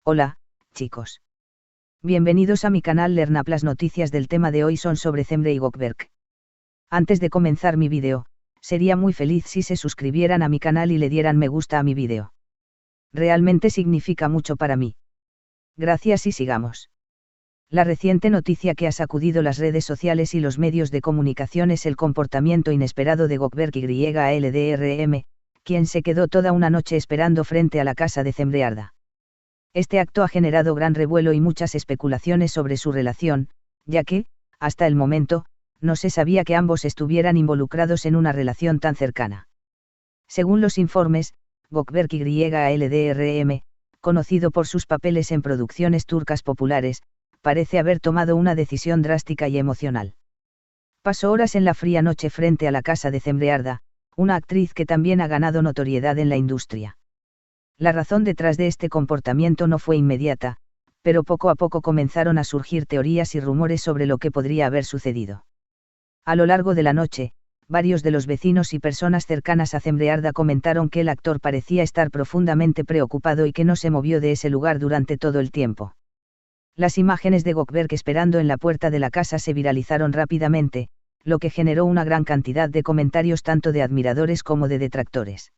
Hola, chicos. Bienvenidos a mi canal Lerna. Las noticias del tema de hoy son sobre Cemre y Gökberk. Antes de comenzar mi vídeo, sería muy feliz si se suscribieran a mi canal y le dieran me gusta a mi vídeo. Realmente significa mucho para mí. Gracias y sigamos. La reciente noticia que ha sacudido las redes sociales y los medios de comunicación es el comportamiento inesperado de Gökberk YLDRM, quien se quedó toda una noche esperando frente a la casa de Cemre Arda. Este acto ha generado gran revuelo y muchas especulaciones sobre su relación, ya que, hasta el momento, no se sabía que ambos estuvieran involucrados en una relación tan cercana. Según los informes, Gökberk YLDRM, conocido por sus papeles en producciones turcas populares, parece haber tomado una decisión drástica y emocional. Pasó horas en la fría noche frente a la casa de Cemre Arda, una actriz que también ha ganado notoriedad en la industria. La razón detrás de este comportamiento no fue inmediata, pero poco a poco comenzaron a surgir teorías y rumores sobre lo que podría haber sucedido. A lo largo de la noche, varios de los vecinos y personas cercanas a Cemre Arda comentaron que el actor parecía estar profundamente preocupado y que no se movió de ese lugar durante todo el tiempo. Las imágenes de Gökberk esperando en la puerta de la casa se viralizaron rápidamente, lo que generó una gran cantidad de comentarios tanto de admiradores como de detractores.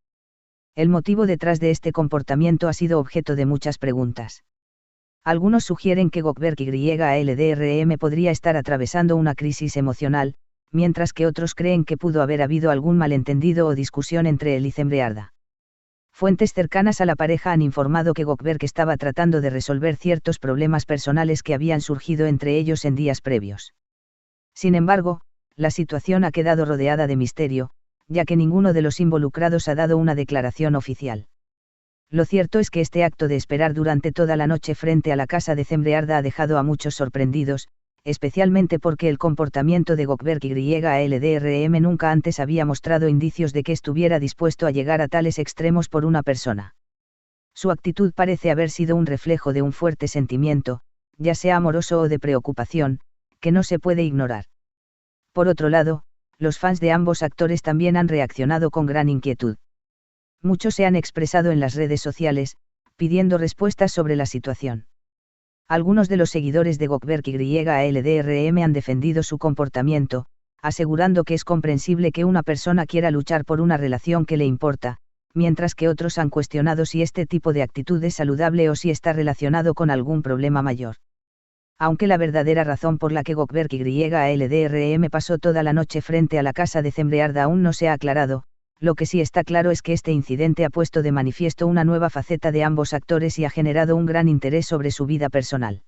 El motivo detrás de este comportamiento ha sido objeto de muchas preguntas. Algunos sugieren que Gökberk YLDRM podría estar atravesando una crisis emocional, mientras que otros creen que pudo haber habido algún malentendido o discusión entre él y Cemre Arda. Fuentes cercanas a la pareja han informado que Gökberk estaba tratando de resolver ciertos problemas personales que habían surgido entre ellos en días previos. Sin embargo, la situación ha quedado rodeada de misterio, ya que ninguno de los involucrados ha dado una declaración oficial. Lo cierto es que este acto de esperar durante toda la noche frente a la casa de Cemre Arda ha dejado a muchos sorprendidos, especialmente porque el comportamiento de Gökberk YLDRM nunca antes había mostrado indicios de que estuviera dispuesto a llegar a tales extremos por una persona. Su actitud parece haber sido un reflejo de un fuerte sentimiento, ya sea amoroso o de preocupación, que no se puede ignorar. Por otro lado, los fans de ambos actores también han reaccionado con gran inquietud. Muchos se han expresado en las redes sociales, pidiendo respuestas sobre la situación. Algunos de los seguidores de Gökberk YLDRM han defendido su comportamiento, asegurando que es comprensible que una persona quiera luchar por una relación que le importa, mientras que otros han cuestionado si este tipo de actitud es saludable o si está relacionado con algún problema mayor. Aunque la verdadera razón por la que Gökberk YLDRM pasó toda la noche frente a la casa de Cemre Arda aún no se ha aclarado, lo que sí está claro es que este incidente ha puesto de manifiesto una nueva faceta de ambos actores y ha generado un gran interés sobre su vida personal.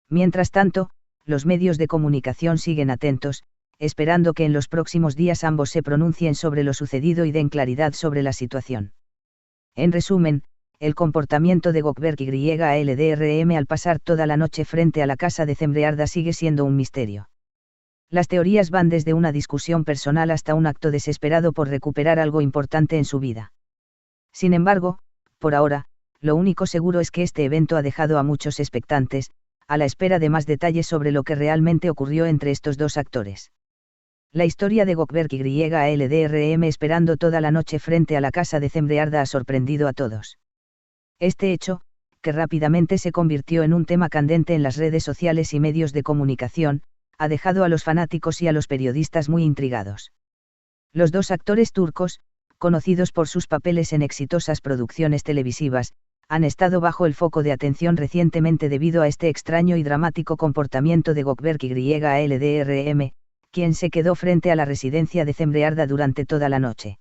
Mientras tanto, los medios de comunicación siguen atentos, esperando que en los próximos días ambos se pronuncien sobre lo sucedido y den claridad sobre la situación. En resumen, el comportamiento de Gökberk YLDRM al pasar toda la noche frente a la casa de Cemre Arda sigue siendo un misterio. Las teorías van desde una discusión personal hasta un acto desesperado por recuperar algo importante en su vida. Sin embargo, por ahora, lo único seguro es que este evento ha dejado a muchos expectantes, a la espera de más detalles sobre lo que realmente ocurrió entre estos dos actores. La historia de Gökberk YLDRM esperando toda la noche frente a la casa de Cemre Arda ha sorprendido a todos. Este hecho, que rápidamente se convirtió en un tema candente en las redes sociales y medios de comunicación, ha dejado a los fanáticos y a los periodistas muy intrigados. Los dos actores turcos, conocidos por sus papeles en exitosas producciones televisivas, han estado bajo el foco de atención recientemente debido a este extraño y dramático comportamiento de Gökberk YLDRM, quien se quedó frente a la residencia de Cemre Arda durante toda la noche.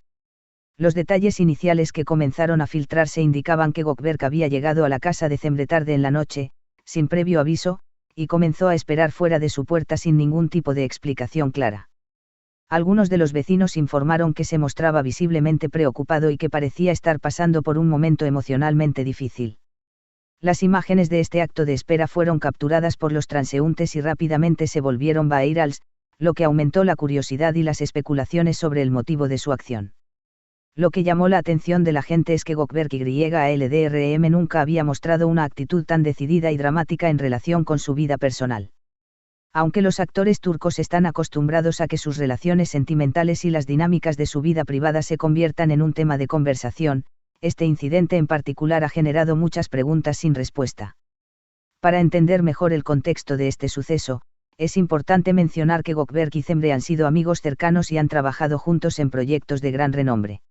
Los detalles iniciales que comenzaron a filtrarse indicaban que Gökberk había llegado a la casa de Cemre tarde en la noche, sin previo aviso, y comenzó a esperar fuera de su puerta sin ningún tipo de explicación clara. Algunos de los vecinos informaron que se mostraba visiblemente preocupado y que parecía estar pasando por un momento emocionalmente difícil. Las imágenes de este acto de espera fueron capturadas por los transeúntes y rápidamente se volvieron virales, lo que aumentó la curiosidad y las especulaciones sobre el motivo de su acción. Lo que llamó la atención de la gente es que Gökberk YLDRM nunca había mostrado una actitud tan decidida y dramática en relación con su vida personal. Aunque los actores turcos están acostumbrados a que sus relaciones sentimentales y las dinámicas de su vida privada se conviertan en un tema de conversación, este incidente en particular ha generado muchas preguntas sin respuesta. Para entender mejor el contexto de este suceso, es importante mencionar que Gökberk y Cemre han sido amigos cercanos y han trabajado juntos en proyectos de gran renombre.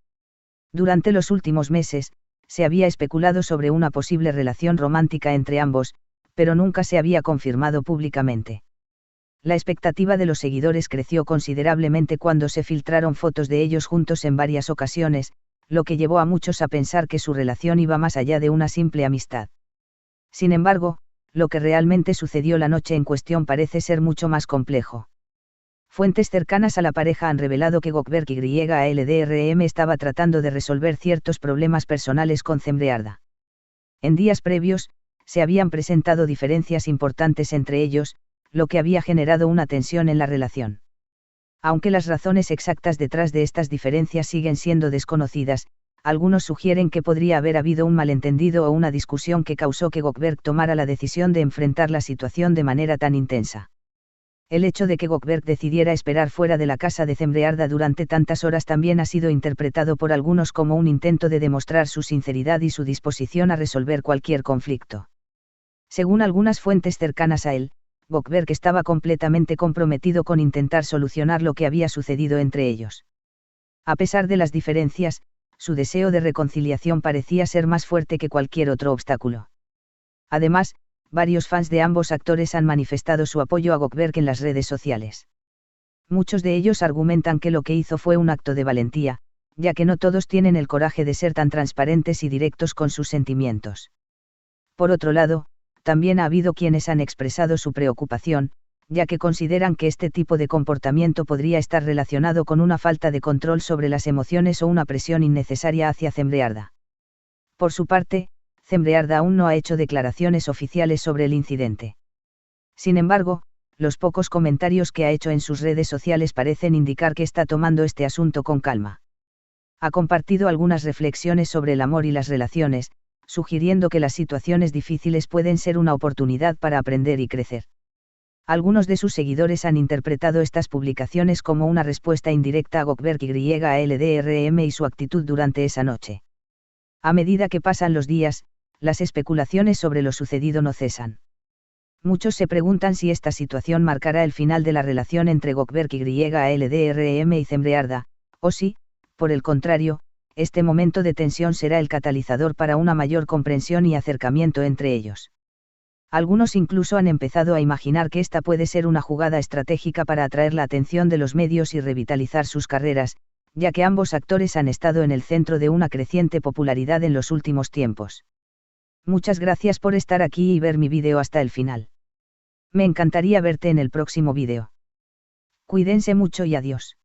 Durante los últimos meses, se había especulado sobre una posible relación romántica entre ambos, pero nunca se había confirmado públicamente. La expectativa de los seguidores creció considerablemente cuando se filtraron fotos de ellos juntos en varias ocasiones, lo que llevó a muchos a pensar que su relación iba más allá de una simple amistad. Sin embargo, lo que realmente sucedió la noche en cuestión parece ser mucho más complejo. Fuentes cercanas a la pareja han revelado que Gökberk YALDRM estaba tratando de resolver ciertos problemas personales con Cemre Arda. En días previos, se habían presentado diferencias importantes entre ellos, lo que había generado una tensión en la relación. Aunque las razones exactas detrás de estas diferencias siguen siendo desconocidas, algunos sugieren que podría haber habido un malentendido o una discusión que causó que Gökberk tomara la decisión de enfrentar la situación de manera tan intensa. El hecho de que Gökberk decidiera esperar fuera de la casa de Cemre Arda durante tantas horas también ha sido interpretado por algunos como un intento de demostrar su sinceridad y su disposición a resolver cualquier conflicto. Según algunas fuentes cercanas a él, Gökberk estaba completamente comprometido con intentar solucionar lo que había sucedido entre ellos. A pesar de las diferencias, su deseo de reconciliación parecía ser más fuerte que cualquier otro obstáculo. Además, varios fans de ambos actores han manifestado su apoyo a Gökberk en las redes sociales. Muchos de ellos argumentan que lo que hizo fue un acto de valentía, ya que no todos tienen el coraje de ser tan transparentes y directos con sus sentimientos. Por otro lado, también ha habido quienes han expresado su preocupación, ya que consideran que este tipo de comportamiento podría estar relacionado con una falta de control sobre las emociones o una presión innecesaria hacia Cemre Arda. Por su parte, Cemre Arda aún no ha hecho declaraciones oficiales sobre el incidente. Sin embargo, los pocos comentarios que ha hecho en sus redes sociales parecen indicar que está tomando este asunto con calma. Ha compartido algunas reflexiones sobre el amor y las relaciones, sugiriendo que las situaciones difíciles pueden ser una oportunidad para aprender y crecer. Algunos de sus seguidores han interpretado estas publicaciones como una respuesta indirecta a Gökberk YALDRM y su actitud durante esa noche. A medida que pasan los días, las especulaciones sobre lo sucedido no cesan. Muchos se preguntan si esta situación marcará el final de la relación entre Gökberk YALDRM y Cemre Arda, o si, por el contrario, este momento de tensión será el catalizador para una mayor comprensión y acercamiento entre ellos. Algunos incluso han empezado a imaginar que esta puede ser una jugada estratégica para atraer la atención de los medios y revitalizar sus carreras, ya que ambos actores han estado en el centro de una creciente popularidad en los últimos tiempos. Muchas gracias por estar aquí y ver mi vídeo hasta el final. Me encantaría verte en el próximo vídeo. Cuídense mucho y adiós.